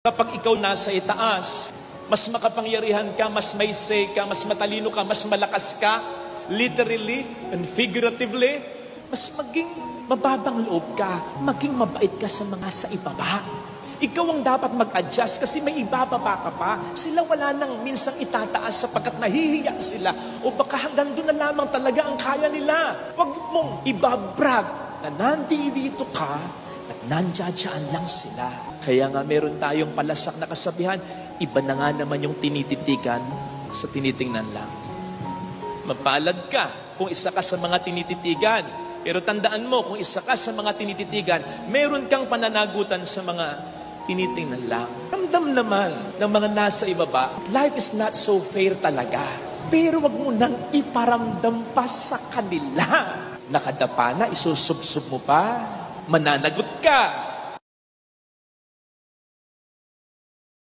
Kapag ikaw nasa itaas, mas makapangyarihan ka, mas may say ka, mas matalino ka, mas malakas ka, literally and figuratively, mas maging mababang loob ka, maging mabait ka sa mga sa ibaba. Ikaw ang dapat mag-adjust kasi may ibababa ka pa. Sila wala nang minsang itataas sapagkat nahihiya sila o baka hanggang doon na lamang talaga ang kaya nila. Huwag mong ibabrag na nandito ka at nandiyan lang sila. Kaya nga meron tayong palasak na kasabihan, iba na nga naman yung tinititigan sa tinitingnan lang. Mapalad ka kung isa ka sa mga tinititigan. Pero tandaan mo, kung isa ka sa mga tinititigan, meron kang pananagutan sa mga tinitingnan lang. Ramdam naman ng mga nasa ibaba, life is not so fair talaga. Pero wag mo nang iparamdam pa sa kanila. Nakadapa na, isusubsob mo pa, mananagot ka.